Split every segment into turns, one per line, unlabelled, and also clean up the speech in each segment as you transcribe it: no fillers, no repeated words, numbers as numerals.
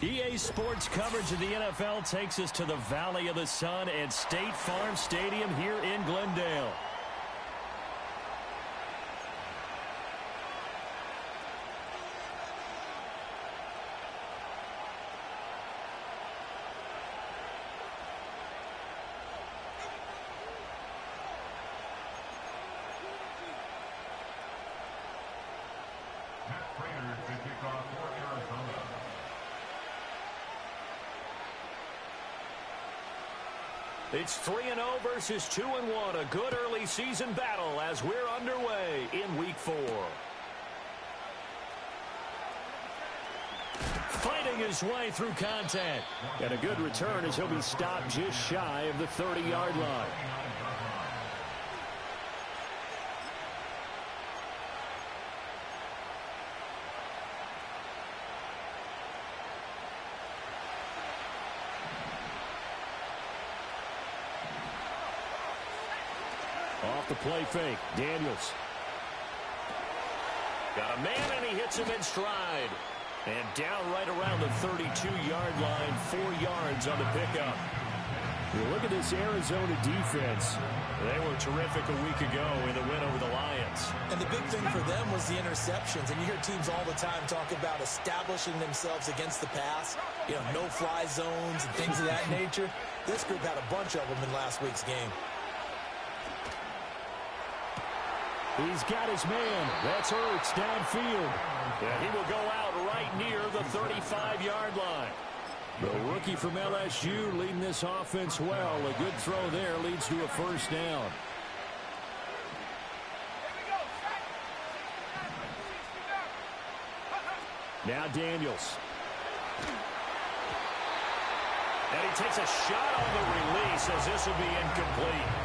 EA Sports coverage of the NFL takes us to the Valley of the Sun at State Farm Stadium here in Glendale. It's 3-0 versus 2-1. A good early season battle as we're underway in Week 4. Fighting his way through contact. And a good return as he'll be stopped just shy of the 30-yard line. Off the play fake, Daniels. Got a man, and he hits him in stride. And down right around the 32-yard line, 4 yards on the pickup. You look at this Arizona defense. They were terrific a week ago in the win over the Lions.
And the big thing for them was the interceptions. And you hear teams all the time talk about establishing themselves against the pass. You know, no-fly zones and things of that nature. This group had a bunch of them in last week's game.
He's got his man. That's Ertz downfield. And he will go out right near the 35-yard line. The rookie from LSU leading this offense well. A good throw there leads to a first down. Now Daniels. And he takes a shot on the release as this will be incomplete.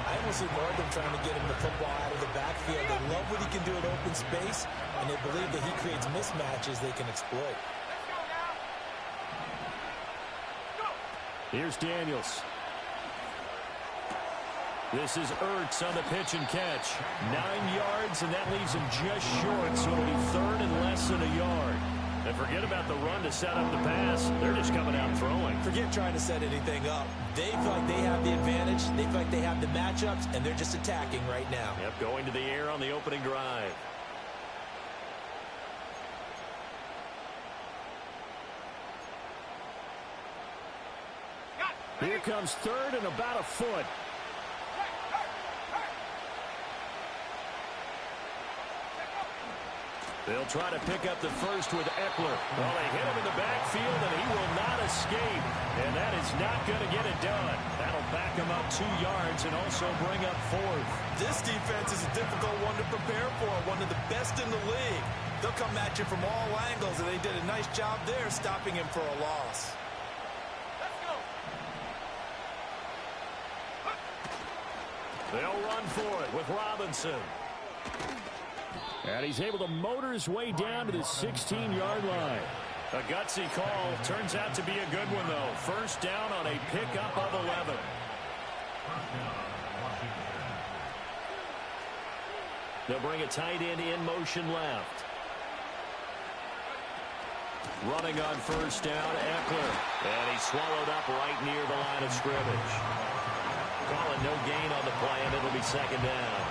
I almost see more of them trying to get him the football out of the backfield. They love what he can do in open space, and they believe that he creates mismatches they can exploit.
Here's Daniels. This is Ertz on the pitch and catch. 9 yards, and that leaves him just short, so it'll be third and less than a yard. And forget about the run to set up the pass. They're just coming out throwing.
Forget trying to set anything up. They feel like they have the advantage. They feel like they have the matchups, and they're just attacking right now.
Yep, going to the air on the opening drive. Here comes third and about a foot. They'll try to pick up the first with Eckler. Well, they hit him in the backfield, and he will not escape. And that is not going to get it done. That'll back him up 2 yards and also bring up fourth.
This defense is a difficult one to prepare for, one of the best in the league. They'll come at you from all angles, and they did a nice job there stopping him for a loss.
They'll run for it with Robinson. And he's able to motor his way down to the 16-yard line. A gutsy call. Turns out to be a good one, though. First down on a pickup of 11. They'll bring a tight end in motion left. Running on first down, Eckler. And he's swallowed up right near the line of scrimmage. Calling no gain on the play, and it'll be second down.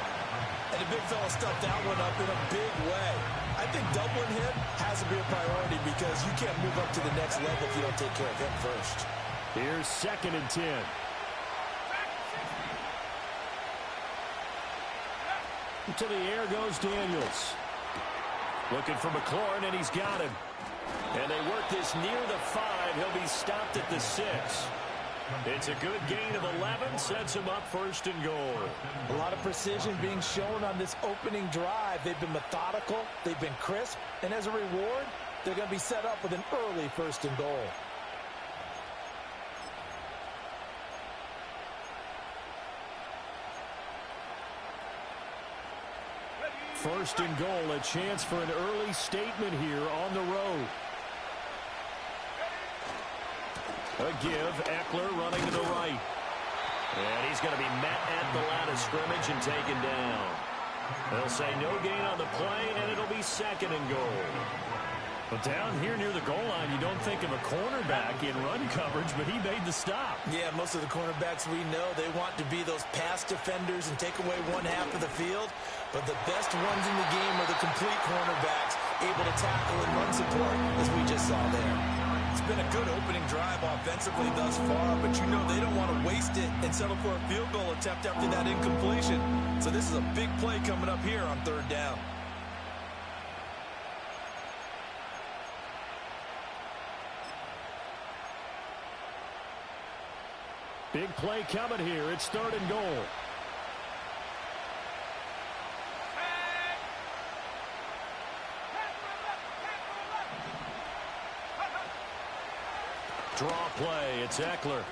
And the big fella stuffed that one up in a big way. I think doubling him has to be a priority because you can't move up to the next level if you don't take care of him first.
Here's 2nd and 10. To the air goes Daniels. Looking for McLaurin, and he's got him. And they work this near the 5. He'll be stopped at the 6. It's a good gain of 11, sets him up first and goal.
A lot of precision being shown on this opening drive. They've been methodical, they've been crisp, and as a reward, they're going to be set up with an early first and goal.
First and goal, a chance for an early statement here on the road. A give, Eckler running to the right. And he's going to be met at the line of scrimmage and taken down. They'll say no gain on the play, and it'll be second and goal. Well, down here near the goal line, you don't think of a cornerback in run coverage, but he made the stop.
Yeah, most of the cornerbacks we know, they want to be those pass defenders and take away one half of the field. But the best ones in the game are the complete cornerbacks, able to tackle and run support, as we just saw there.
It's been a good opening drive offensively thus far, but you know they don't want to waste it and settle for a field goal attempt after that incompletion. So this is a big play coming up here on third down.
Big play coming here. It's third and goal. Draw play. It's Eckler.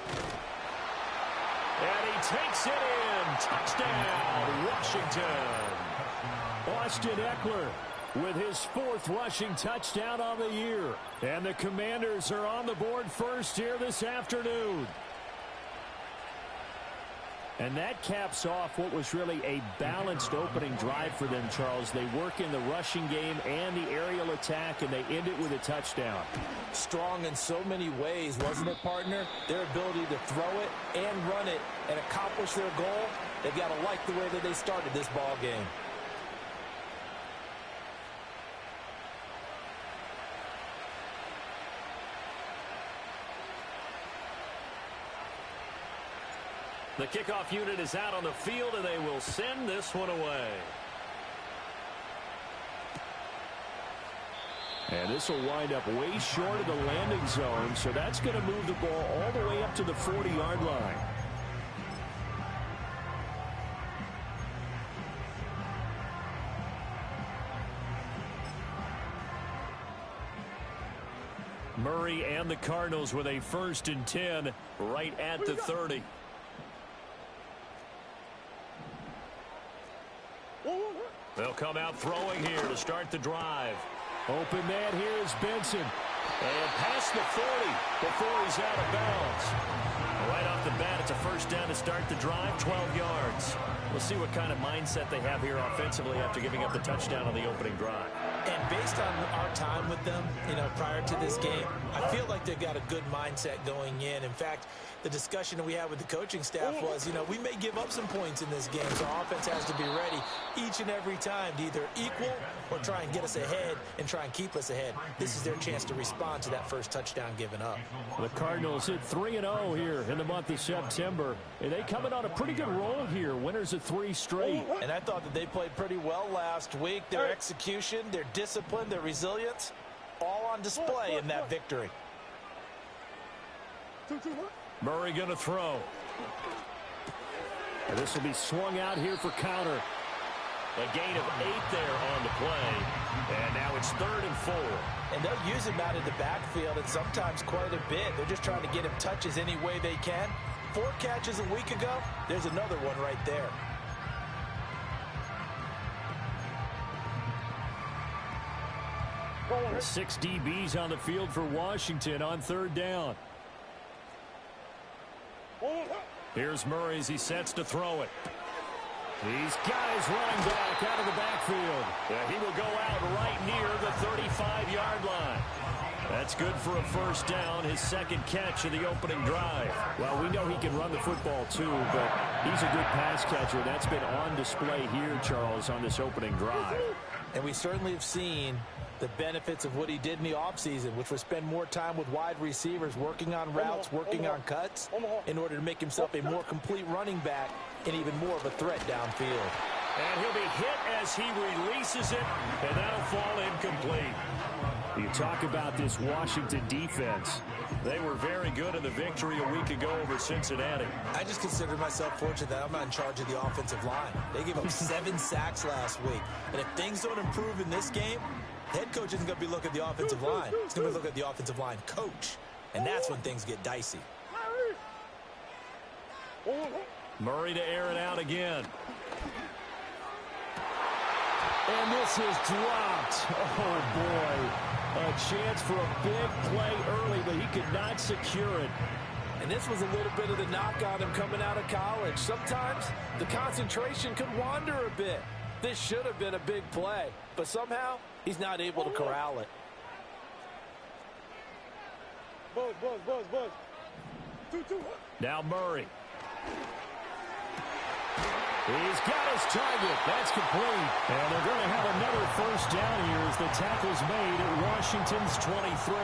And he takes it in. Touchdown, Washington. Austin Eckler with his 4th rushing touchdown on the year. And the Commanders are on the board first here this afternoon. And that caps off what was really a balanced opening drive for them, Charles. They work in the rushing game and the aerial attack, and they end it with a touchdown.
Strong in so many ways, wasn't it, partner? Their ability to throw it and run it and accomplish their goal, they've got to like the way that they started this ball game.
The kickoff unit is out on the field, and they will send this one away. And this will wind up way short of the landing zone, so that's going to move the ball all the way up to the 40-yard line. Murray and the Cardinals with a 1st and 10 right at the 30. They'll come out throwing here to start the drive. Open man here is Benson. And past the 40 before he's out of bounds. Right off the bat, it's a 1st down to start the drive, 12 yards. We'll see what kind of mindset they have here offensively after giving up the touchdown on the opening drive.
And based on our time with them, prior to this game, I feel like they've got a good mindset going in. In fact, the discussion that we had with the coaching staff was, we may give up some points in this game, so our offense has to be ready each and every time to either equal or try and get us ahead and try and keep us ahead. This is their chance to respond to that first touchdown given up.
The Cardinals hit 3-0 here in the month of September, and they come in on a pretty good roll here, winners of 3 straight.
And I thought that they played pretty well last week. Their execution, their discipline, their resilience, all on display in that victory.
Murray going to throw. And this will be swung out here for counter. A gain of 8 there on the play. And now it's 3rd and 4.
And they'll use him out in the backfield, and sometimes quite a bit. They're just trying to get him touches any way they can. 4 catches a week ago. There's another one right there.
The 6 DBs on the field for Washington on 3rd down. Here's Murray as he sets to throw it. He's got his running back out of the backfield. Yeah, he will go out right near the 35-yard line. That's good for a 1st down, his 2nd catch of the opening drive. Well, we know he can run the football too, but he's a good pass catcher. That's been on display here, Charles, on this opening drive.
And we certainly have seen the benefits of what he did in the offseason, which was spend more time with wide receivers, working on routes, working on cuts, in order to make himself a more complete running back and even more of a threat downfield.
And he'll be hit as he releases it, and that'll fall incomplete. You talk about this Washington defense. They were very good in the victory a week ago over Cincinnati.
I just consider myself fortunate that I'm not in charge of the offensive line. They gave up 7 sacks last week. And if things don't improve in this game, head coach isn't going to be looking at the offensive line. He's going to look at the offensive line coach. And that's when things get dicey.
Murray to air it out again. And this is dropped. Oh, boy. A chance for a big play early, but he could not secure it.
And this was a little bit of the knock on him coming out of college. Sometimes the concentration could wander a bit. This should have been a big play, but somehow he's not able to corral it.
Now Murray. He's got his target. That's complete. And they're going to have another first down here as the tackle's made at Washington's 23.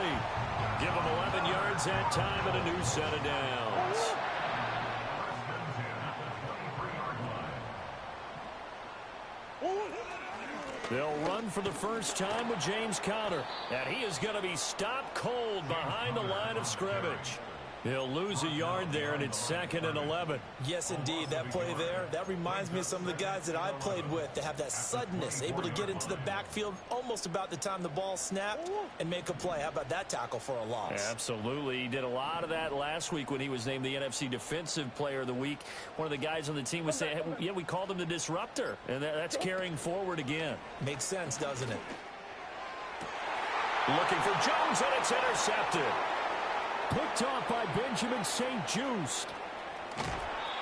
Give them 11 yards that time and a new set of downs. They'll run for the first time with James Conner. And he is going to be stopped cold behind the line of scrimmage. He'll lose a yard there, and it's 2nd and 11.
Yes, indeed. That play there, that reminds me of some of the guys that I played with that have that suddenness, able to get into the backfield almost about the time the ball snapped and make a play. How about that tackle for a loss?
Absolutely. He did a lot of that last week when he was named the NFC Defensive Player of the Week. One of the guys on the team was saying, hey, yeah, we called him the disruptor, and that's carrying forward again.
Makes sense, doesn't it?
Looking for Jones, and it's intercepted. Picked off by Benjamin St-Juste.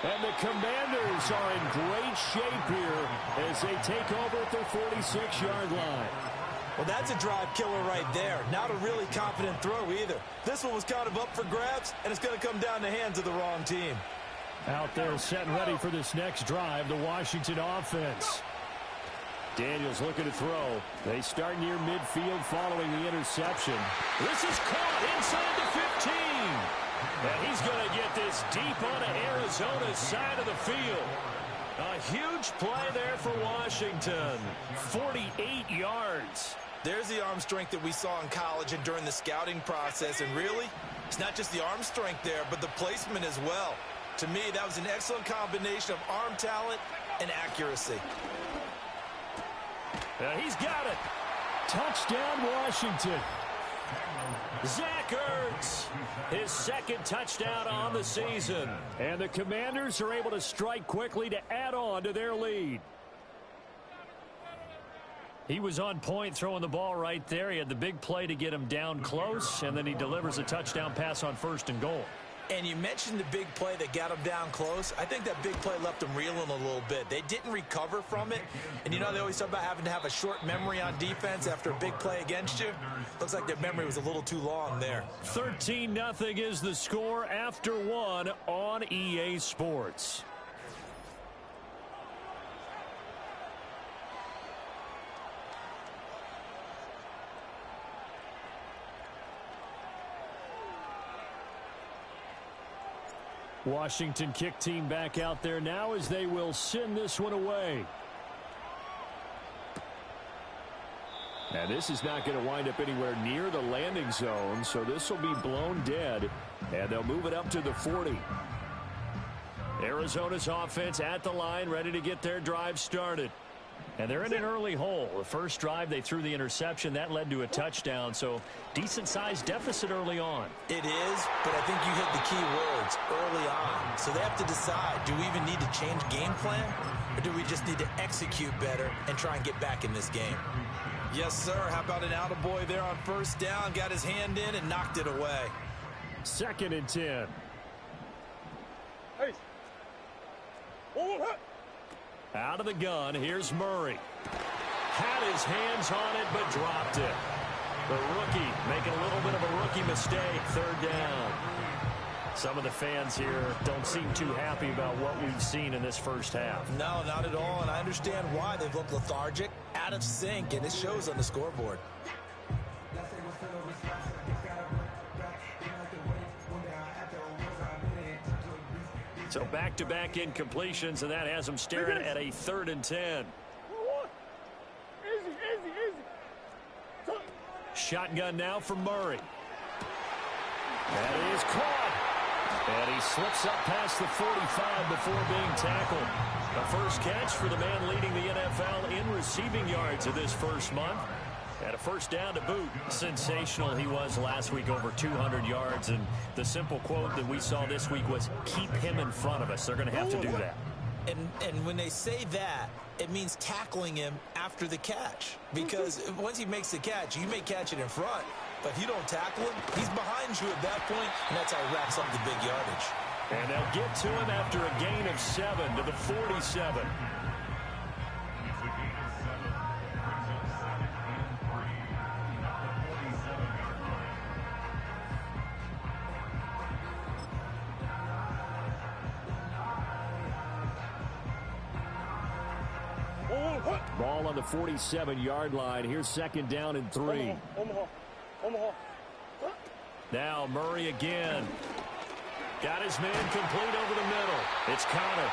And the Commanders are in great shape here as they take over at their 46-yard line.
Well, that's a drive killer right there. Not a really confident throw either. This one was kind of up for grabs, and it's going to come down the hands of the wrong team.
Out there set and ready for this next drive, the Washington offense. Daniels looking to throw. They start near midfield following the interception. This is caught inside the 15. And he's going to get this deep onto Arizona's side of the field. A huge play there for Washington. 48 yards.
There's the arm strength that we saw in college and during the scouting process. And really, it's not just the arm strength there, but the placement as well. To me, that was an excellent combination of arm talent and accuracy.
He's got it. Touchdown, Washington. Zach Ertz, his second touchdown on the season. And the Commanders are able to strike quickly to add on to their lead. He was on point throwing the ball right there. He had the big play to get him down close, and then he delivers a touchdown pass on 1st and goal.
And you mentioned the big play that got him down close. I think that big play left him reeling a little bit. They didn't recover from it. And you know they always talk about having to have a short memory on defense after a big play against you. Looks like their memory was a little too long there.
13-0 is the score after 1 on EA Sports. Washington kick team back out there now as they will send this one away. Now this is not going to wind up anywhere near the landing zone, so this will be blown dead, and they'll move it up to the 40. Arizona's offense at the line, ready to get their drive started. And they're in an early hole. The first drive, they threw the interception. That led to a touchdown, so decent-sized deficit early on.
It is, but I think you hit the key words, early on. So they have to decide, do we even need to change game plan, or do we just need to execute better and try and get back in this game?
Yes, sir. How about an attaboy there on 1st down? Got his hand in and knocked it away.
2nd and 10.
Hey.
Out of the gun, here's Murray. Had his hands on it, but dropped it. The rookie making a little bit of a rookie mistake. 3rd down. Some of the fans here don't seem too happy about what we've seen in this first half.
No, not at all, and I understand why. They've looked lethargic, out of sync, and it shows on the scoreboard.
So back-to-back incompletions, and that has them staring at a 3rd and 10.
Easy.
Shotgun now for Murray. That is caught. And he slips up past the 45 before being tackled. The first catch for the man leading the NFL in receiving yards of this first month. And a first down to boot. Sensational he was last week, over 200 yards. And the simple quote that we saw this week was, keep him in front of us. They're going to have to do that.
And when they say that, it means tackling him after the catch. Because once he makes the catch, you may catch it in front. But if you don't tackle him, he's behind you at that point, and that's how he racks up the big yardage.
And they'll get to him after a gain of 7 to the 47. Ball on the 47-yard line. Here's second down and 3.
Omaha.
Now Murray again. Got his man complete over the middle. It's Connor.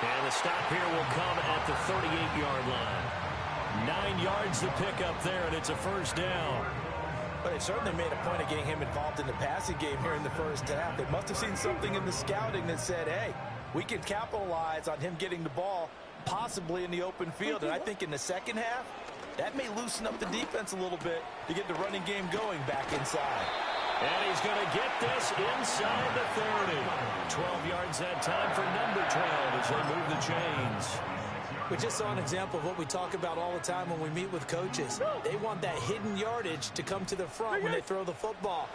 And the stop here will come at the 38-yard line. 9 yards to pick up there, and it's a first down.
But they certainly made a point of getting him involved in the passing game here in the first half. They must have seen something in the scouting that said, hey, we can capitalize on him getting the ball possibly in the open field. And I think in the second half, that may loosen up the defense a little bit to get the running game going back inside.
And he's going to get this inside the 30. 12 yards that time for number 12 as they move the chains.
We just saw an example of what we talk about all the time when we meet with coaches. They want that hidden yardage to come to the front when they throw the football.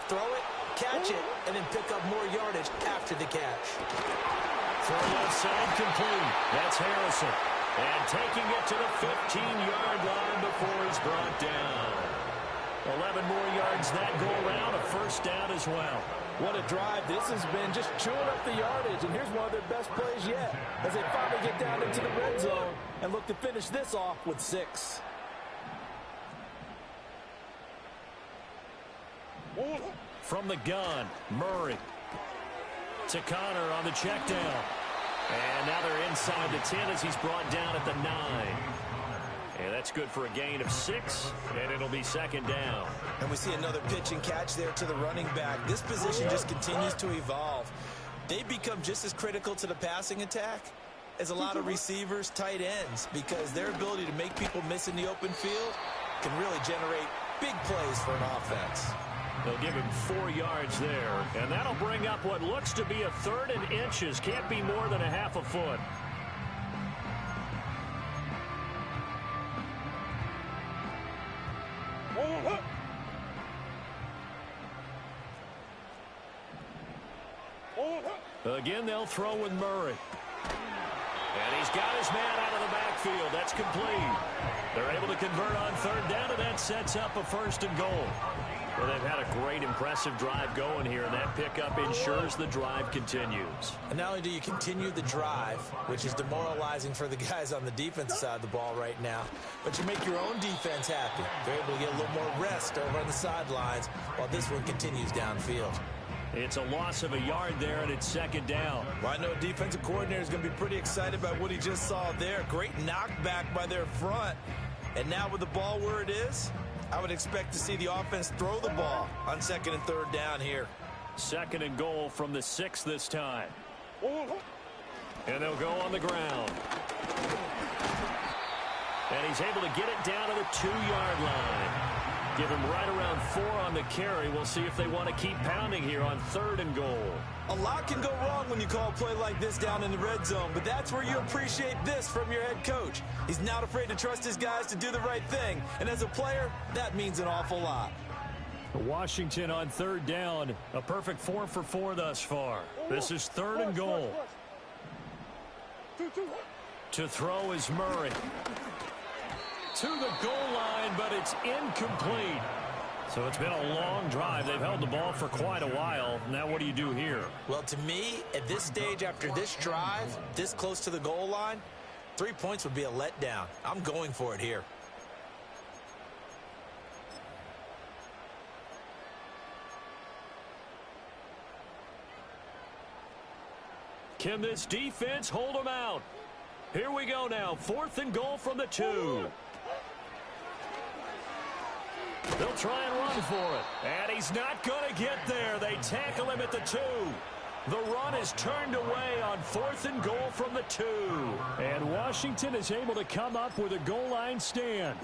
Throw it, catch it, and then pick up more yardage after the catch.
Throw left side complete. That's Harrison. And taking it to the 15-yard line before he's brought down. 11 more yards that go around, a first down as well.
What a drive this has been, just chewing up the yardage. And here's one of their best plays yet as they finally get down into the red zone and look to finish this off with 6.
From the gun, Murray to Connor on the check down. And now they're inside the 10 as he's brought down at the 9. And that's good for a gain of 6, and it'll be second down.
And we see another pitch and catch there to the running back. This position just continues to evolve. They become just as critical to the passing attack as a lot of receivers, tight ends, because their ability to make people miss in the open field can really generate big plays for an offense.
They'll give him 4 yards there, and that'll bring up what looks to be a 3rd and inches. Can't be more than a half a foot. Again, they'll throw with Murray. And he's got his man out of the backfield. That's complete. They're able to convert on 3rd down, and that sets up a 1st and goal. Well, they've had a great, impressive drive going here, and that pickup ensures the drive continues.
And not only do you continue the drive, which is demoralizing for the guys on the defensive side of the ball right now, but you make your own defense happy. They're able to get a little more rest over on the sidelines while this one continues downfield.
It's a loss of a yard there, and it's second down.
Well, I know defensive coordinator is going to be pretty excited about what he just saw there. Great knockback by their front. And now with the ball where it is, I would expect to see the offense throw the ball on 2nd and 3rd down here.
2nd and goal from the 6 this time. And they'll go on the ground. And he's able to get it down to the 2-yard line. Give him right around 4 on the carry. We'll see if they want to keep pounding here on 3rd and goal.
A lot can go wrong when you call a play like this down in the red zone, but that's where you appreciate this from your head coach. He's not afraid to trust his guys to do the right thing, and as a player, that means an awful lot.
Washington on 3rd down. A perfect 4 for 4 thus far. This is 3rd and goal. To throw is Murray. To the goal line, but it's incomplete. So it's been a long drive. They've held the ball for quite a while. Now what do you do here?
Well, to me, at this stage after this drive, this close to the goal line, 3 points would be a letdown. I'm going for it here.
Can this defense hold them out? Here we go now. 4th and goal from the 2. They'll try and run for it. And he's not going to get there. They tackle him at the 2. The run is turned away on 4th and goal from the 2. And Washington is able to come up with a goal line stand.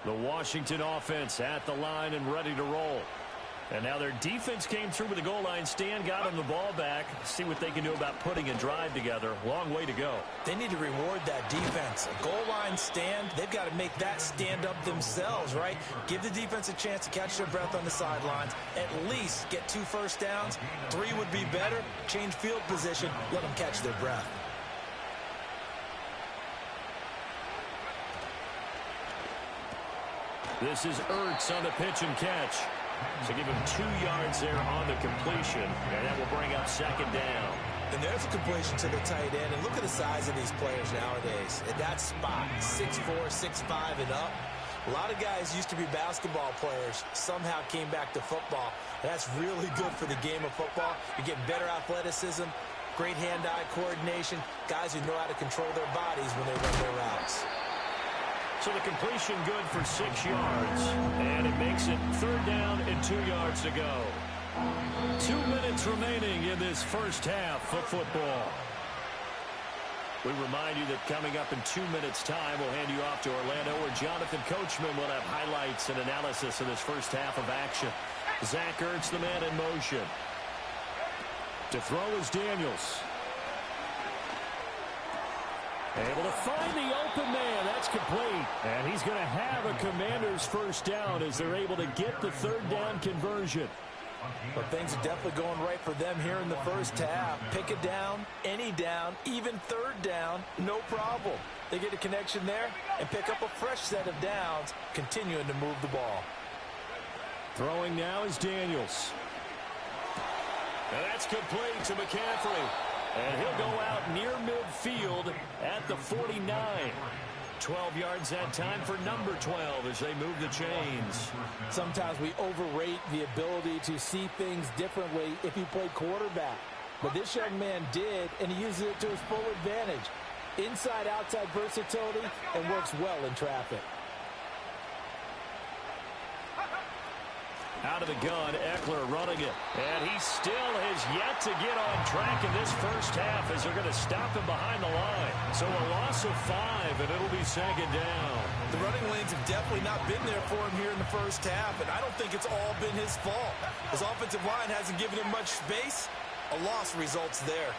The Washington offense at the line and ready to roll. And now their defense came through with the goal line stand, got them the ball back. See what they can do about putting a drive together. Long way to go.
They need to reward that defense. A goal line stand, they've got to make that stand up themselves, right? Give the defense a chance to catch their breath on the sidelines. At least get 2 first downs. 3 would be better. Change field position. Let them catch their breath.
This is Ertz on the pitch and catch. So give him 2 yards there on the completion, and that will bring up second down.
And there's a completion to the tight end. And look at the size of these players nowadays. At that spot, 6'4", 6'5", and up. A lot of guys used to be basketball players, somehow came back to football. That's really good for the game of football. You're getting better athleticism, great hand-eye coordination, guys who know how to control their bodies when they run their routes.
So the completion good for 6 yards, and it makes it third down and 2 yards to go. 2 minutes remaining in this first half of football. We remind you that coming up in 2 minutes' time, we'll hand you off to Orlando, where Jonathan Coachman will have highlights and analysis of this first half of action. Zach Ertz, the man in motion. To throw is Daniels. Able to find the open man. That's complete. And he's going to have a Commander's first down as they're able to get the third down conversion.
But things are definitely going right for them here in the first half. Pick it down, any down, even third down, no problem. They get a connection there and pick up a fresh set of downs, continuing to move the ball.
Throwing now is Daniels. And that's complete to McCaffrey. And he'll go out near midfield at the 49. 12 yards that time for number 12 as they move the chains.
Sometimes we overrate the ability to see things differently if you play quarterback. But this young man did, and he uses it to his full advantage. Inside-outside versatility and works well in traffic.
Out of the gun, Eckler running it. And he still has yet to get on track in this first half as they're going to stop him behind the line. So a loss of 5, and it'll be second down.
The running lanes have definitely not been there for him here in the first half, and I don't think it's all been his fault. His offensive line hasn't given him much space. A loss results there.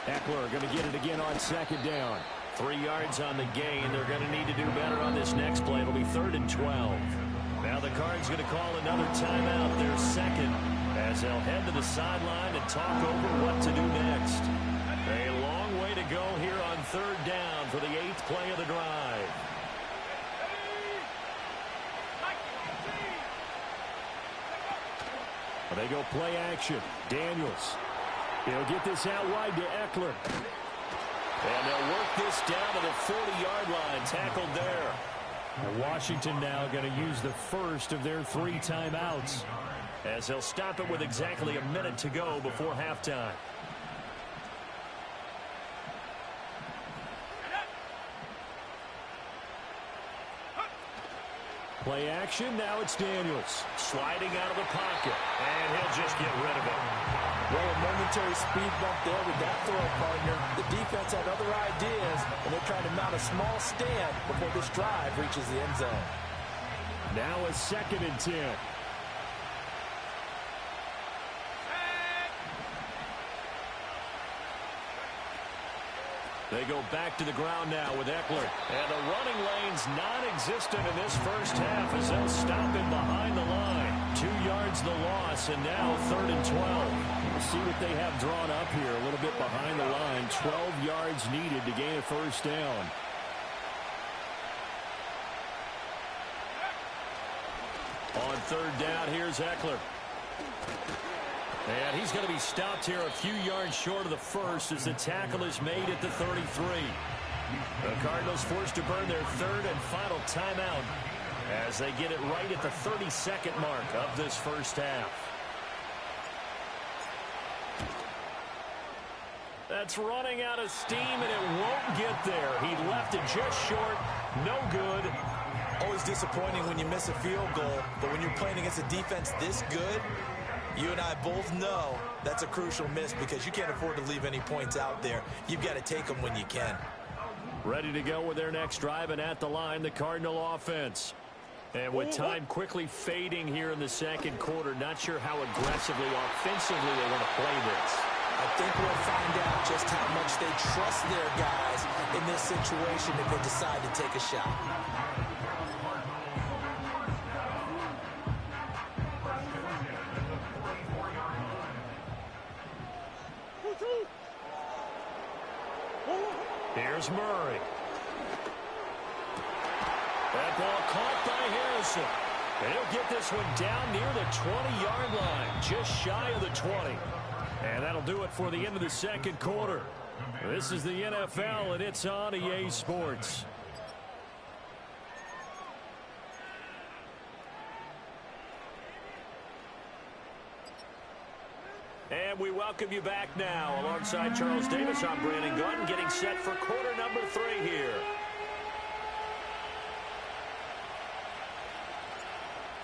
Eckler going to get it again on second down. 3 yards on the gain. They're going to need to do better on this next play. It'll be 3rd and 12. Now the Cards going to call another timeout, their second, as they'll head to the sideline and talk over what to do next. A long way to go here on 3rd down for the 8th play of the drive. They go play action. Daniels. He'll get this out wide to Eckler. And they'll work this down to the 40-yard line. Tackled there. Washington now going to use the first of their 3 timeouts, as they'll stop it with exactly a minute to go before halftime. Play action. Now it's Daniels. Sliding out of the pocket. And he'll just get rid of it.
Well, a momentary speed bump there with that throw, partner. The defense had other ideas, and they're trying to mount a small stand before this drive reaches the end zone.
Now a 2nd and 10. They go back to the ground now with Eckler. And the running lane's non-existent in this first half as they'll stop him behind the line. 2 yards the loss, and now 3rd and 12. We'll see what they have drawn up here. A little bit behind the line. 12 yards needed to gain a first down. On 3rd down, here's Eckler. And he's going to be stopped here a few yards short of the first as the tackle is made at the 33. The Cardinals forced to burn their 3rd and final timeout as they get it right at the 32nd mark of this first half. That's running out of steam, and it won't get there. He left it just short. No good.
Always disappointing when you miss a field goal, but when you're playing against a defense this good, you and I both know that's a crucial miss because you can't afford to leave any points out there. You've got to take them when you can.
Ready to go with their next drive, and at the line, the Cardinal offense. And with time quickly fading here in the second quarter, not sure how aggressively, offensively they want to play this.
I think we'll find out just how much they trust their guys in this situation if they decide to take a shot.
Here's Murray. ball caught by Harrison. And he'll get this one down near the 20-yard line, just shy of the 20. And that'll do it for the end of the second quarter. This is the NFL, and it's on EA Sports. And we welcome you back now. Alongside Charles Davis, I'm Brandon Gordon, getting set for quarter number 3 here.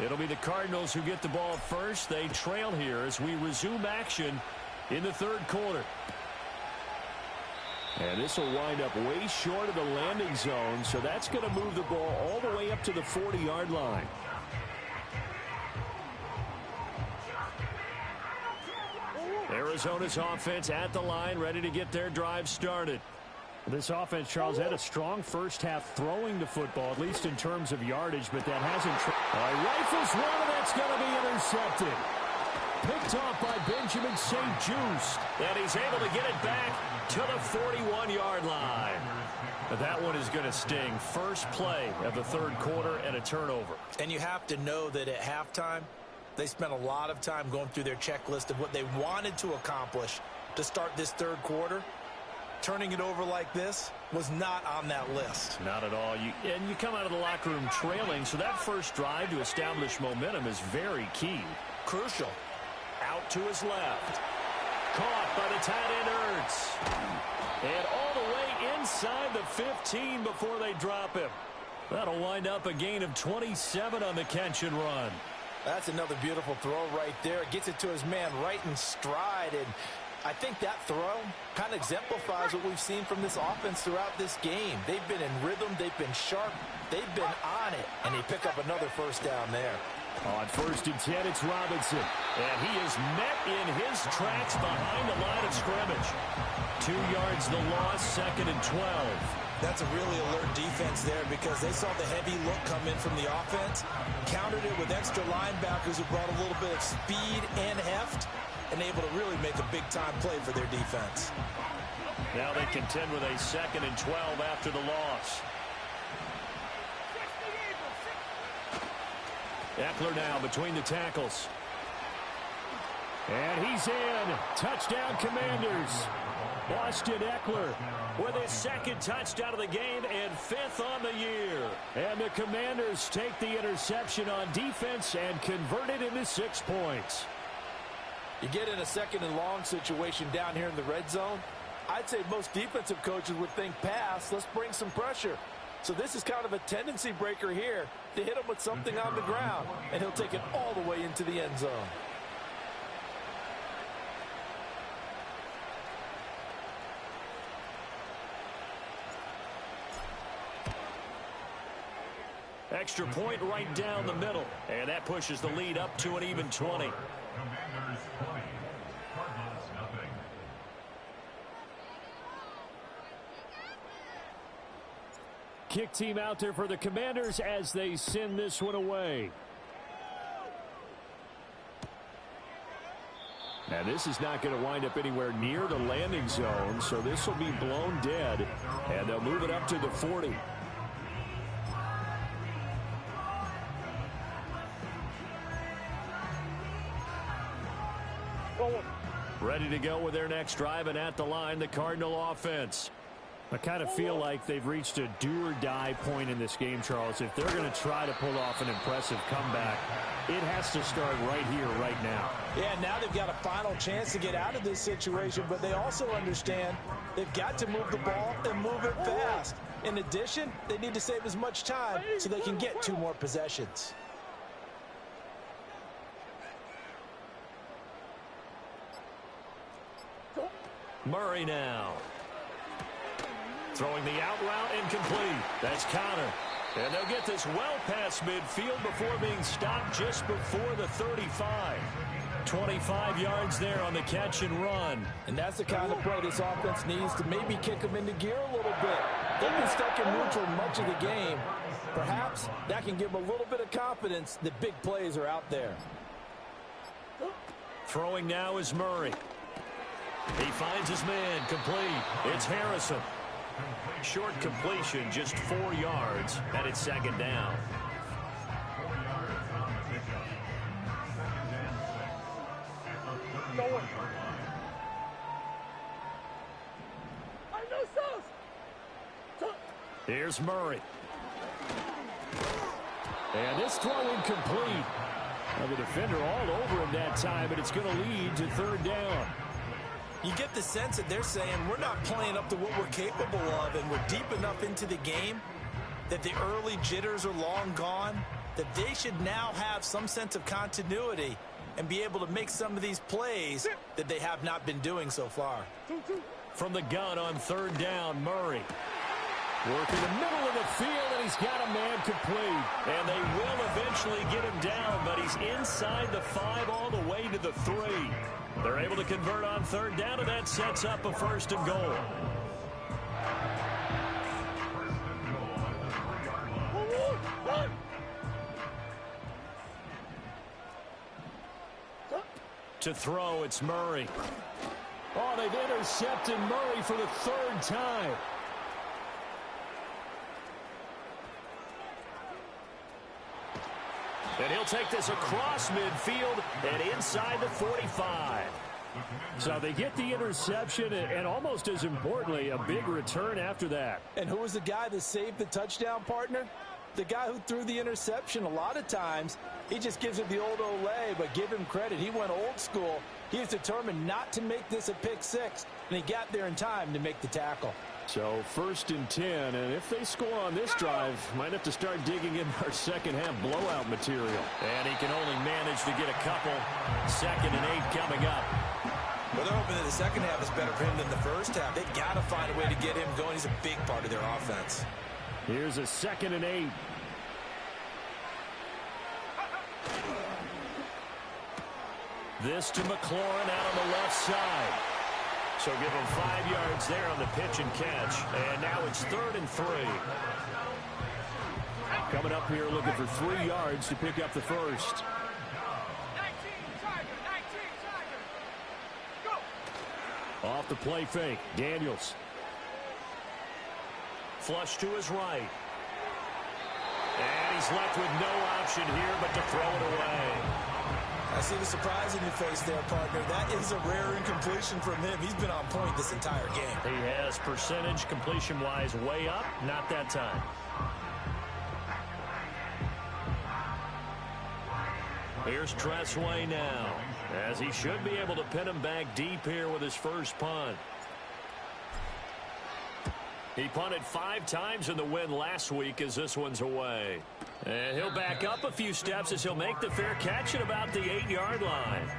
It'll be the Cardinals who get the ball first. They trail here as we resume action in the third quarter. And this will wind up way short of the landing zone, so that's going to move the ball all the way up to the 40-yard line. Arizona's offense at the line, ready to get their drive started. This offense, Charles, had a strong first half throwing the football, at least in terms of yardage, but that hasn't... Rifles one, and that's going to be intercepted. Picked off by Benjamin St. Juste. And he's able to get it back to the 41-yard line. But that one is going to sting. First play of the third quarter and a turnover.
And you have to know that at halftime, they spent a lot of time going through their checklist of what they wanted to accomplish to start this third quarter. Turning it over like this was not on that list.
Not at all. You come out of the locker room trailing, so that first drive to establish momentum is very key.
Crucial.
Out to his left. Caught by the tight end, Ertz. And all the way inside the 15 before they drop him. That'll wind up a gain of 27 on the catch and run.
That's another beautiful throw right there. Gets it to his man right in stride, and I think that throw kind of exemplifies what we've seen from this offense throughout this game. They've been in rhythm. They've been sharp. They've been on it. And they pick up another first down there.
On 1st and 10, it's Robinson. And he is met in his tracks behind the line of scrimmage. 2 yards the loss, 2nd and 12.
That's a really alert defense there because they saw the heavy look come in from the offense, countered it with extra linebackers who brought a little bit of speed and heft, and able to really make a big-time play for their defense.
Now they contend with a 2nd and 12 after the loss. Eckler now between the tackles. And he's in. Touchdown, Commanders. Austin Eckler with his 2nd touchdown of the game and 5th on the year. And the Commanders take the interception on defense and convert it into 6 points.
You get in a 2nd and long situation down here in the red zone, I'd say most defensive coaches would think pass, let's bring some pressure. So this is kind of a tendency breaker here to hit him with something on the ground, and he'll take it all the way into the end zone.
Extra point right down the middle, and that pushes the lead up to an even 20. Kick team out there for the Commanders as they send this one away. And this is not going to wind up anywhere near the landing zone, so this will be blown dead, and they'll move it up to the 40. Ready to go with their next drive, and at the line, the Cardinal offense. I kind of feel like they've reached a do-or-die point in this game, Charles. If they're going to try to pull off an impressive comeback, it has to start right here, right now.
Yeah, now they've got a final chance to get out of this situation, but they also understand they've got to move the ball and move it fast. In addition, they need to save as much time so they can get 2 more possessions.
Murray now. Throwing the out route incomplete. That's counter. And they'll get this well past midfield before being stopped just before the 35. 25 yards there on the catch and run.
And that's the kind of play this offense needs to maybe kick them into gear a little bit. They've been stuck in neutral much of the game. Perhaps that can give them a little bit of confidence that big plays are out there.
Throwing now is Murray. He finds his man complete. It's Harrison. Short completion, just 4 yards, and it's second down. Here's Murray. And this throw incomplete. Well, the defender all over him that time, but it's going to lead to third down.
You get the sense that they're saying we're not playing up to what we're capable of, and we're deep enough into the game that the early jitters are long gone, that they should now have some sense of continuity and be able to make some of these plays that they have not been doing so far.
From the gun on third down, Murray. Working the middle of the field, and he's got a man complete. And they will eventually get him down, but he's inside the 5 all the way to the 3. They're able to convert on third down, and that sets up a first and goal. To throw, it's Murray. Oh, they've intercepted Murray for the 3rd time. And he'll take this across midfield and inside the 45. So they get the interception, and almost as importantly, a big return after that.
And who was the guy that saved the touchdown, partner? The guy who threw the interception. A lot of times, he just gives it the old Olay, but give him credit. He went old school. He was determined not to make this a pick 6, and he got there in time to make the tackle.
So 1st and 10, and if they score on this drive, might have to start digging in our second-half blowout material. And he can only manage to get a couple. 2nd and 8 coming up.
Well, they're hoping that the second half is better for him than the first half. They've got to find a way to get him going. He's a big part of their offense.
Here's a 2nd and 8. This to McLaurin out on the left side. So give him 5 yards there on the pitch and catch. And now it's 3rd and 3. Coming up here looking for 3 yards to pick up the first. Off the play fake. Daniels. Flush to his right. And he's left with no option here but to throw it away.
I see the surprise in your face there, partner. That is a rare incompletion from him. He's been on point this entire game.
He has percentage completion-wise way up. Not that time. Here's Tressway now, as he should be able to pin him back deep here with his first punt. He punted 5 times in the win last week as this one's away. And he'll back up a few steps as he'll make the fair catch at about the 8-yard line.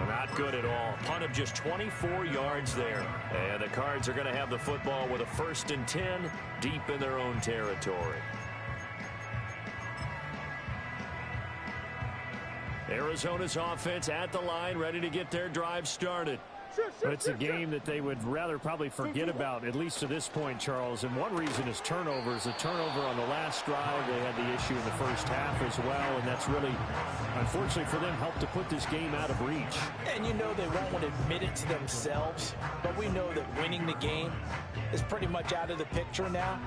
Not good at all. Punt of just 24 yards there. And the Cards are going to have the football with a 1st and 10 deep in their own territory. Arizona's offense at the line, ready to get their drive started. But it's a game that they would rather probably forget about, at least to this point, Charles. And one reason is turnovers. A turnover on the last drive. They had the issue in the first half as well, and that's really, unfortunately for them, helped to put this game out of reach.
And you know they won't want to admit it to themselves, but we know that winning the game is pretty much out of the picture now.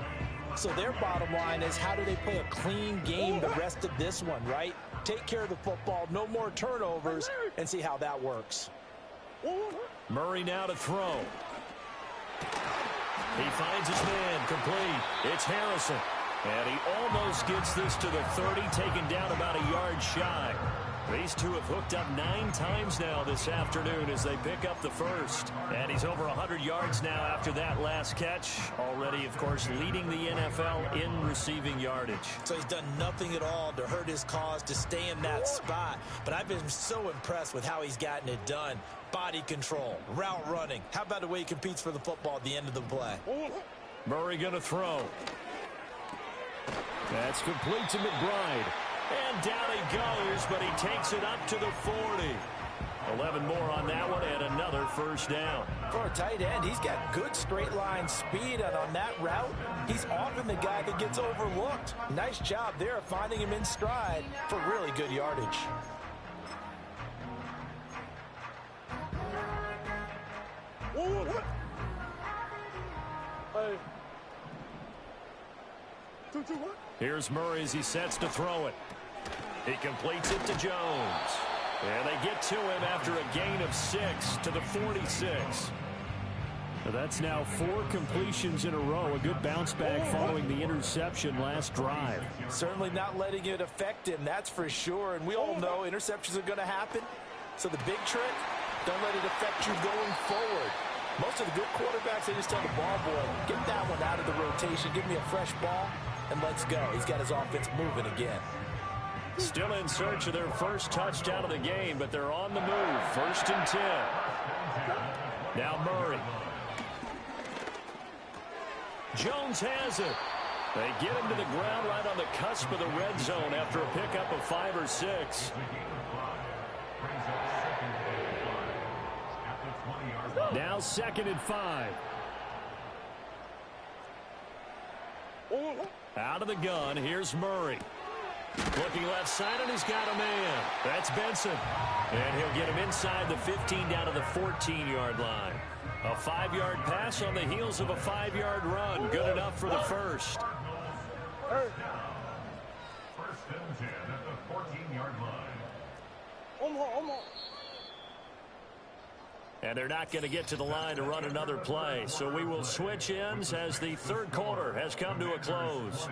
So their bottom line is, how do they play a clean game the rest of this one, right? Take care of the football, no more turnovers, and see how that works.
Murray now to throw. He finds his man complete. It's Harrison. And he almost gets this to the 30, taken down about a yard shy. These two have hooked up 9 times now this afternoon as they pick up the first. And he's over 100 yards now after that last catch. Already, of course, leading the NFL in receiving yardage.
So he's done nothing at all to hurt his cause, to stay in that spot. But I've been so impressed with how he's gotten it done. Body control, route running. How about the way he competes for the football at the end of the play?
Murray going to throw. That's complete to McBride. And down he goes, but he takes it up to the 40. 11 more on that one, and another first down.
For a tight end, he's got good straight line speed, and on that route, he's often the guy that gets overlooked. Nice job there finding him in stride for really good yardage.
Hey,
Here's Murray as he sets to throw it. He completes it to Jones. And they get to him after a gain of 6 to the 46. That's now 4 completions in a row. A good bounce back following the interception last drive.
Certainly not letting it affect him, that's for sure. And we all know interceptions are going to happen. So the big trick, don't let it affect you going forward. Most of the good quarterbacks, they just tell the ball boy, get that one out of the rotation, give me a fresh ball, and let's go. He's got his offense moving again.
Still in search of their first touchdown of the game, but they're on the move. 1st and 10. Now Murray. Jones has it. They get him to the ground right on the cusp of the red zone after a pickup of 5 or 6. Now 2nd and 5. Out of the gun, here's Murray. Looking left side, and he's got a man. That's Benson. And he'll get him inside the 15 down to the 14-yard line. A 5-yard pass on the heels of a 5-yard run. Good enough for the first.
1st and 10 at the 14-yard line.
And they're not going to get to the line to run another play. So we will switch ends as the 3rd quarter has come to a close.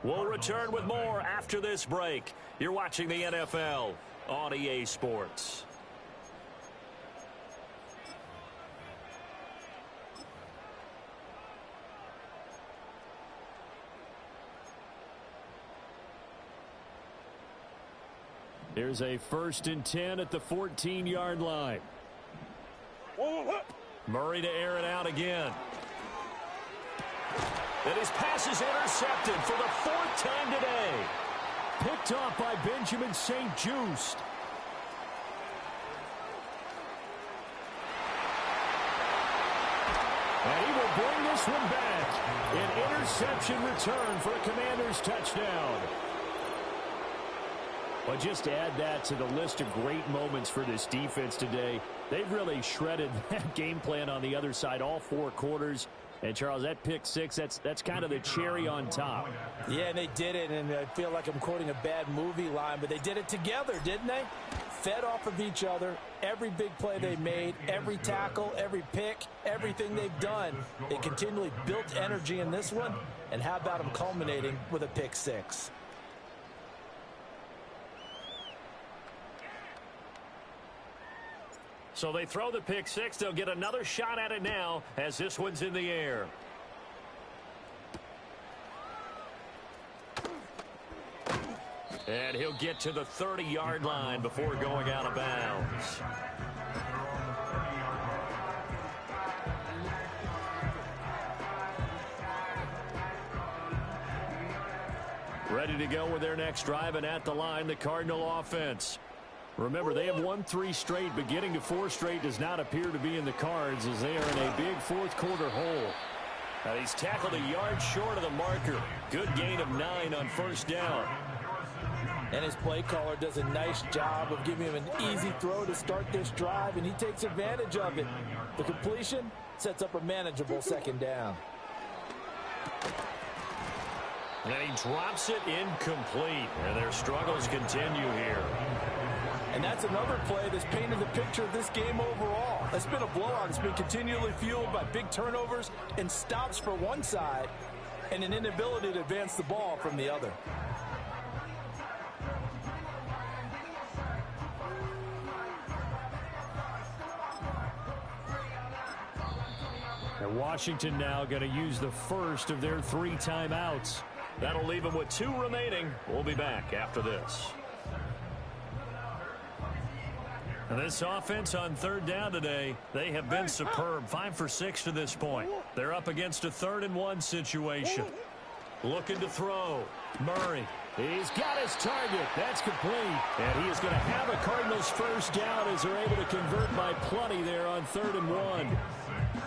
We'll return with more after this break. You're watching the NFL on EA Sports. Here's a 1st and 10 at the 14-yard line. Murray to air it out again. And his pass is intercepted for the 4th time today. Picked off by Benjamin St-Juste. And he will bring this one back. An interception return for a Commanders touchdown. Well, just to add that to the list of great moments for this defense today, they've really shredded that game plan on the other side all 4 quarters. And, Charles, that pick 6, that's kind of the cherry on top.
Yeah, and they did it, and I feel like I'm quoting a bad movie line, but they did it together, didn't they? Fed off of each other, every big play they made, every tackle, every pick, everything they've done. They continually built energy in this one, and how about them culminating with a pick 6?
So they throw the pick 6. They'll get another shot at it now as this one's in the air. And he'll get to the 30-yard line before going out of bounds. Ready to go with their next drive, and at the line, the Cardinal offense. Remember, they have won 3 straight, but getting to 4 straight does not appear to be in the cards as they are in a big 4th quarter hole. Now he's tackled a yard short of the marker. Good gain of 9 on 1st down.
And his play caller does a nice job of giving him an easy throw to start this drive, and he takes advantage of it. The completion sets up a manageable 2nd down.
And he drops it incomplete. And their struggles continue here.
And that's another play that's painted the picture of this game overall. It's been a blowout. It's been continually fueled by big turnovers and stops for one side and an inability to advance the ball from the other.
And Washington now going to use the first of their 3 timeouts. That'll leave them with 2 remaining. We'll be back after this. And this offense on 3rd down today, they have been superb. 5 for 6 to this point. They're up against a 3rd and 1 situation. Looking to throw. Murray. He's got his target. That's complete. And he is going to have a Cardinals first down as they're able to convert by plenty there on 3rd and 1.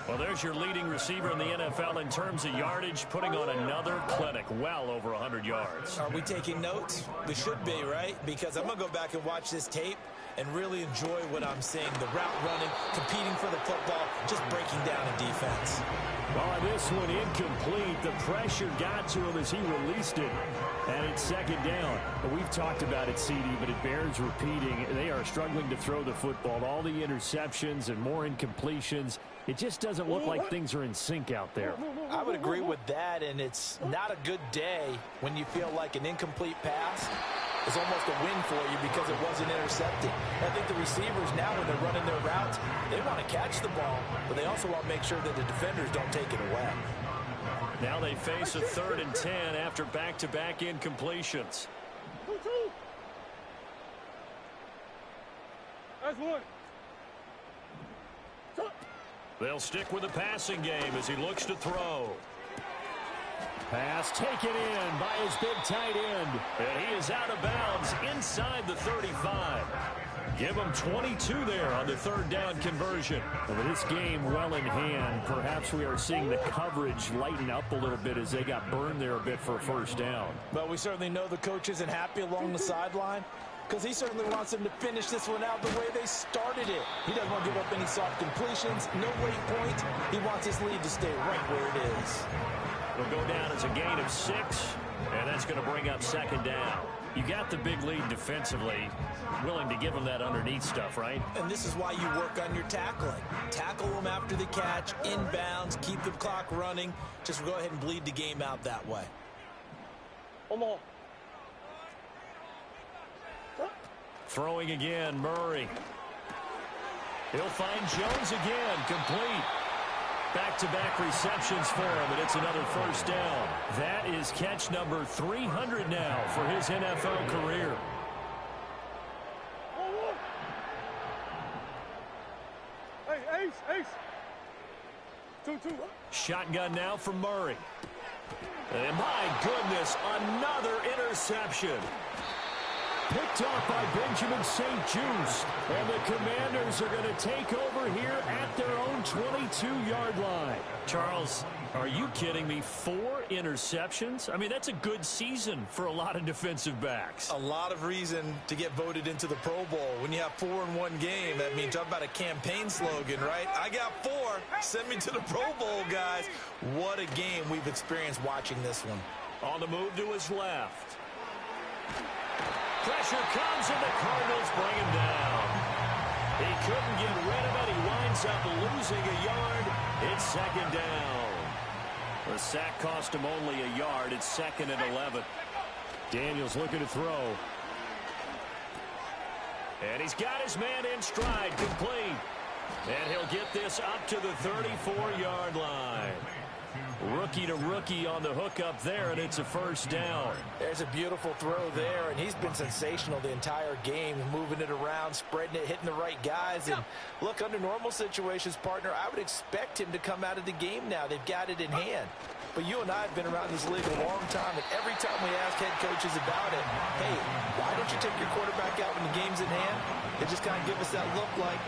Well, there's your leading receiver in the NFL in terms of yardage, putting on another clinic, well over 100 yards.
Are we taking notes? We should be, right? Because I'm going to go back and watch this tape and really enjoy what I'm seeing. The route running, competing for the football, just breaking down a defense.
Well, this one incomplete. The pressure got to him as he released it. And it's second down. We've talked about it, CD, but it bears repeating. They are struggling to throw the football. All the interceptions and more incompletions. It just doesn't look like things are in sync out there.
I would agree with that, and it's not a good day when you feel like an incomplete pass is almost a win for you because it wasn't intercepted. I think the receivers now, when they're running their routes, they want to catch the ball, but they also want to make sure that the defenders don't take it away.
Now they face a 3rd and 10 after back-to-back incompletions.
That's one.
They'll stick with the passing game as he looks to throw. Pass taken in by his big tight end. And he is out of bounds inside the 35. Give him 22 there on the 3rd down conversion. And with this game well in hand, perhaps we are seeing the coverage lighten up a little bit as they got burned there a bit for a 1st down.
But we certainly know the coach isn't happy along the sideline because he certainly wants them to finish this one out the way they started it. He doesn't want to give up any soft completions, no late points. He wants his lead to stay right where it is.
It'll go down as a gain of 6, and that's going to bring up 2nd down. You got the big lead defensively, willing to give them that underneath stuff, right?
And this is why you work on your tackling. Tackle them after the catch, inbounds, keep the clock running. Just go ahead and bleed the game out that way.
Throwing again, Murray. He'll find Jones again, complete. Back-to-back receptions for him, and it's another 1st down. That is catch number 300 now for his NFL career.
Hey, Ace. 2-2.
Shotgun now from Murray. And my goodness, another interception. Picked off by Benjamin St. Juste. And the Commanders are going to take over here at their own 22-yard line. Charles, are you kidding me? 4 interceptions? I mean, that's a good season for a lot of defensive backs.
A lot of reason to get voted into the Pro Bowl. When you have 4 in one game, I mean, talk about a campaign slogan, right? I got 4. Send me to the Pro Bowl, guys. What a game we've experienced watching this one.
On the move to his left. Pressure comes, and the Cardinals bring him down. He couldn't get rid of it. He winds up losing a yard. It's 2nd down. The sack cost him only a yard. It's 2nd and 11. Daniels looking to throw. And he's got his man in stride, complete. And he'll get this up to the 34-yard line. Rookie to rookie on the hook up there, and it's a 1st down.
There's a beautiful throw there, and he's been sensational the entire game, moving it around, spreading it, hitting the right guys. And look, under normal situations, partner, I would expect him to come out of the game now. They've got it in hand. But you and I have been around this league a long time, and every time we ask head coaches about it, hey, why don't you take your quarterback out when the game's in hand? They just kind of give us that look like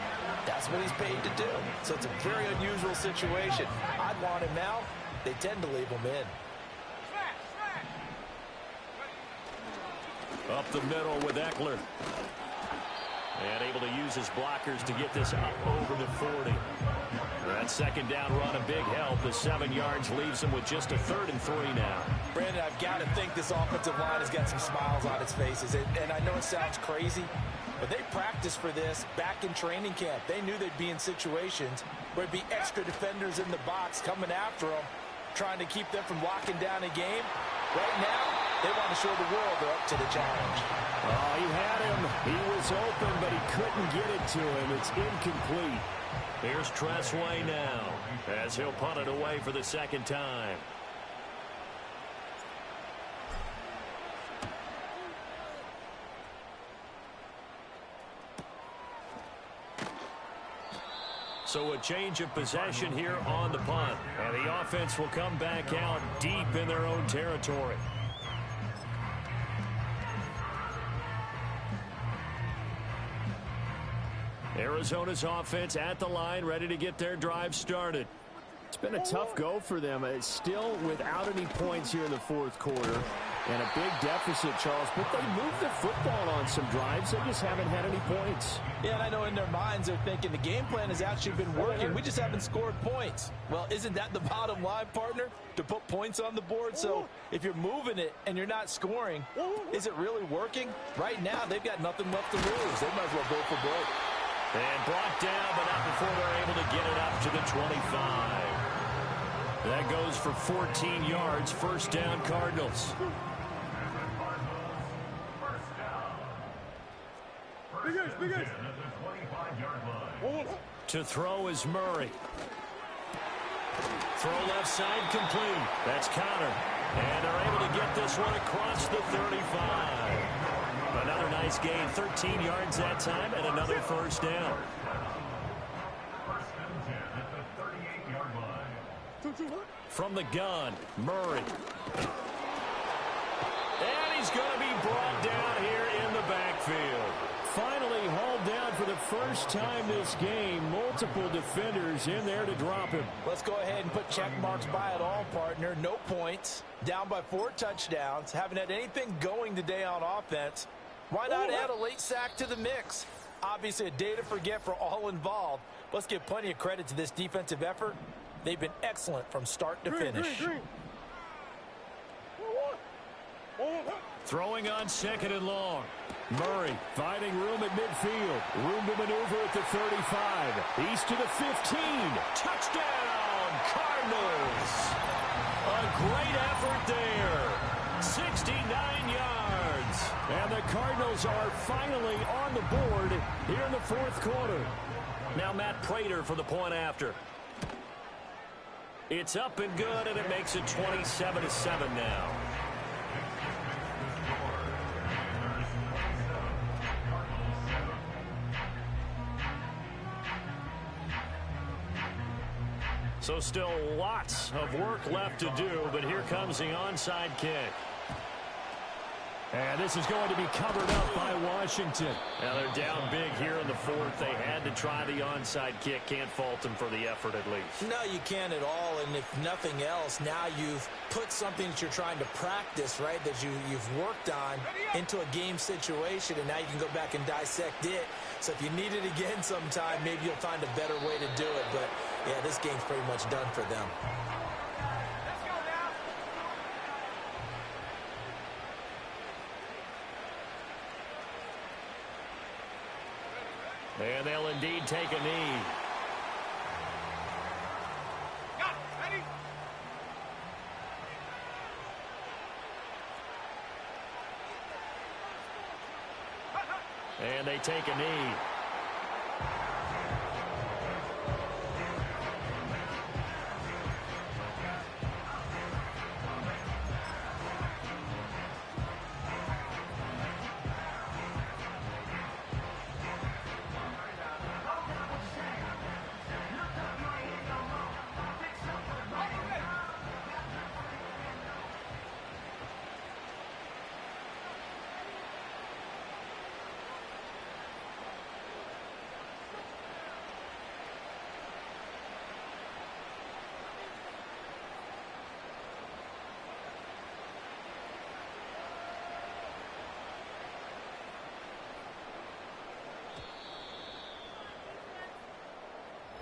that's what he's paid to do. So it's a very unusual situation. I'd want him out. They tend to leave him in.
Up the middle with Eckler. And able to use his blockers to get this up over the 40. That 2nd down run, a big help. The 7 yards leaves him with just a 3rd and 3 now.
Brandon, I've got to think this offensive line has got some smiles on its faces. And I know it sounds crazy, but they practiced for this back in training camp. They knew they'd be in situations where it'd be extra defenders in the box coming after them, trying to keep them from locking down a game. Right now, they want to show the world they're up to the challenge.
Oh, he had him. He was open, but he couldn't get it to him. It's incomplete. Here's Tressway now as he'll punt it away for the 2nd time. So a change of possession here on the punt. And the offense will come back out deep in their own territory. Arizona's offense at the line, ready to get their drive started.
It's been a tough go for them. It's still without any points here in the fourth quarter. And a big deficit, Charles. But they moved the football on some drives. They just haven't had any points.
Yeah, and I know in their minds they're thinking the game plan has actually been working. We just haven't scored points. Well, isn't that the bottom line, partner? To put points on the board? So if you're moving it and you're not scoring, is it really working? Right now, they've got nothing left to lose. They might as well go for broke.
And brought down, but not before they're able to get it up to the 25. That goes for 14 yards. First down, Cardinals.
Big Ace.
To throw is Murray. Throw left side complete. That's Connor. And they're able to get this one across the 35. Another nice gain. 13 yards that time and another first down. From the gun, Murray. And he's going to be brought down here in the backfield.
Finally hauled down for the first time this game. Multiple defenders in there to drop him.
Let's go ahead and put check marks by it all, partner. No points. Down by 4 touchdowns. Haven't had anything going today on offense. Why not add a late sack to the mix? Obviously a day to forget for all involved. Let's give plenty of credit to this defensive effort. They've been excellent from start to finish.
Throwing on second and long. Murray finding room at midfield. Room to maneuver at the 35. He's to the 15. Touchdown, Cardinals. A great effort there. 69 yards. And the Cardinals are finally on the board here in the fourth quarter. Now Matt Prater for the point after. It's up and good, and it makes it 27-7 now. So still lots of work left to do, but here comes the onside kick. And this is going to be covered up by Washington. Now they're down big here in the fourth. They had to try the onside kick. Can't fault them for the effort at least.
No, you can't at all. And if nothing else, now you've put something that you're trying to practice, right, that you've worked on into a game situation, and now you can go back and dissect it. So if you need it again sometime, maybe you'll find a better way to do it. But, yeah, this game's pretty much done for them.
And they'll indeed take a knee. And they take a knee.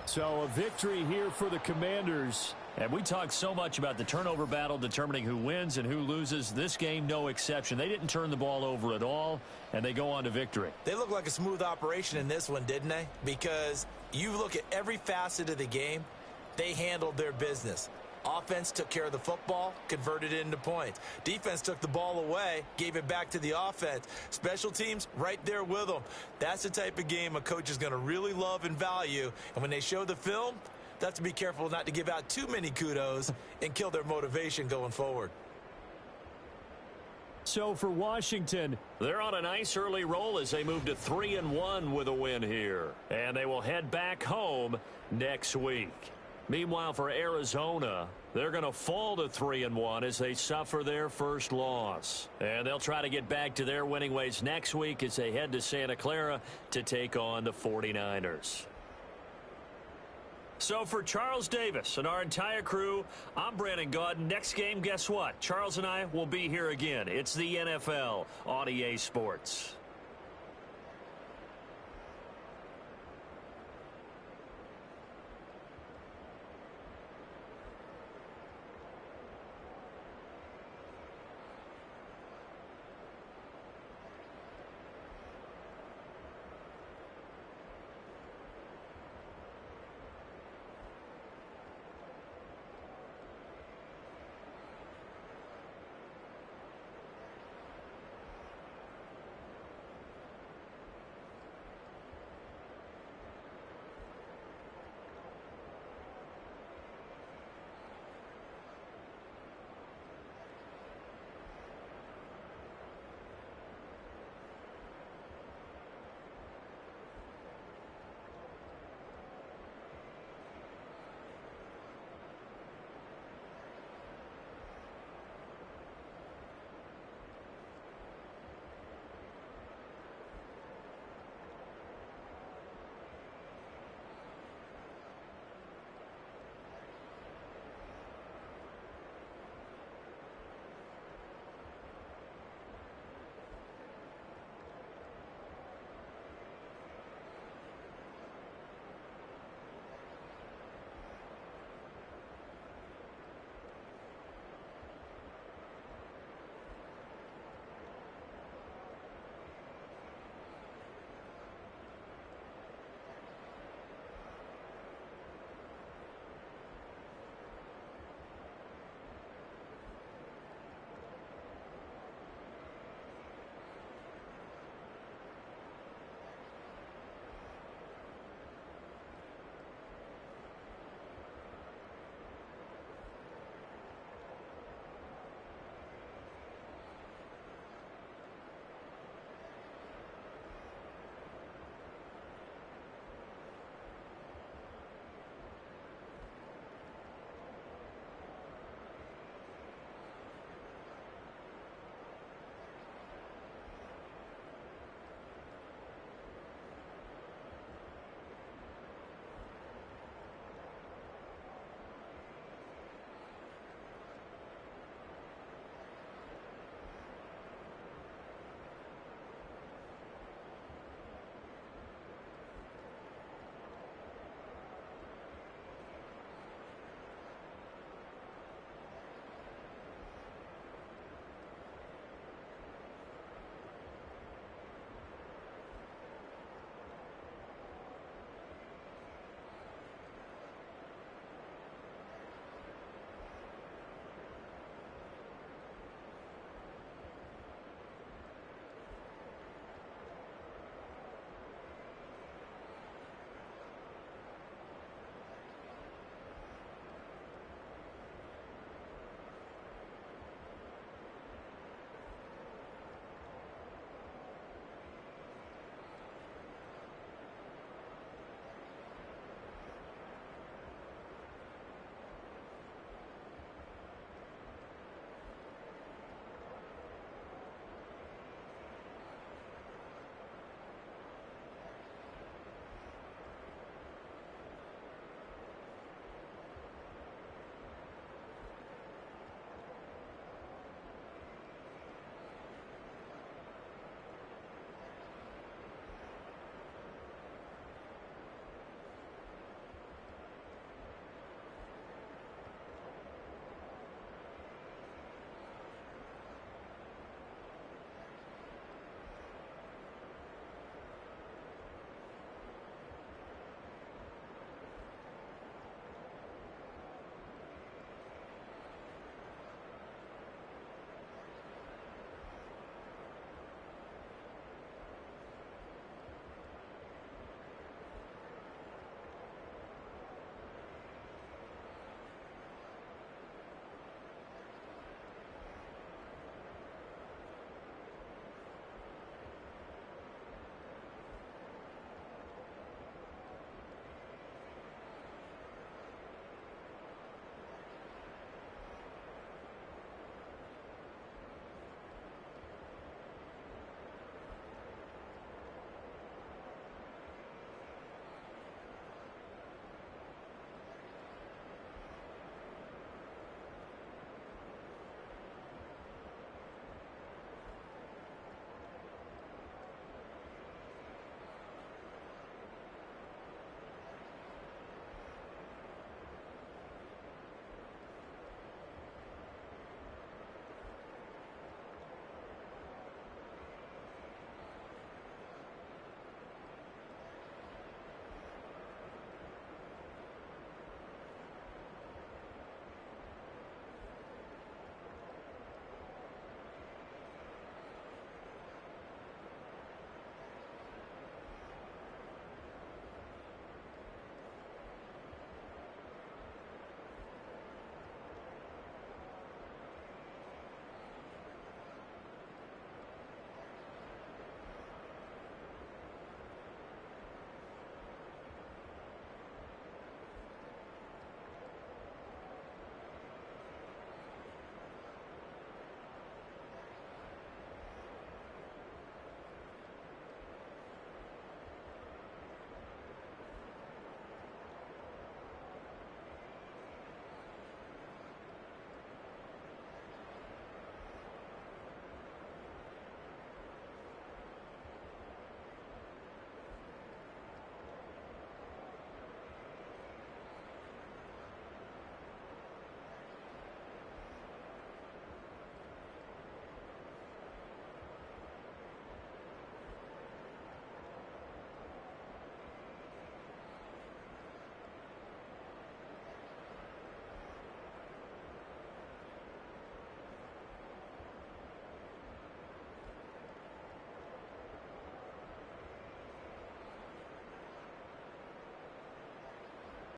So a victory here for the Commanders.
And we talked so much about the turnover battle determining who wins and who loses. This game, no exception. They didn't turn the ball over at all, and they go on to victory.
They look like a smooth operation in this one, didn't they? Because you look at every facet of the game, they handled their business. Offense took care of the football, converted it into points. Defense took the ball away, gave it back to the offense. Special teams, right there with them. That's the type of game a coach is going to really love and value. And when they show the film, they have to be careful not to give out too many kudos and kill their motivation going forward.
So for Washington, they're on a nice early roll as they move to 3-1 with a win here. And they will head back home next week. Meanwhile, for Arizona, they're going to fall to 3-1 as they suffer their first loss. And they'll try to get back to their winning ways next week as they head to Santa Clara to take on the 49ers. So for Charles Davis and our entire crew, I'm Brandon Gaudin. Next game, guess what? Charles and I will be here again. It's the NFL on EA Sports.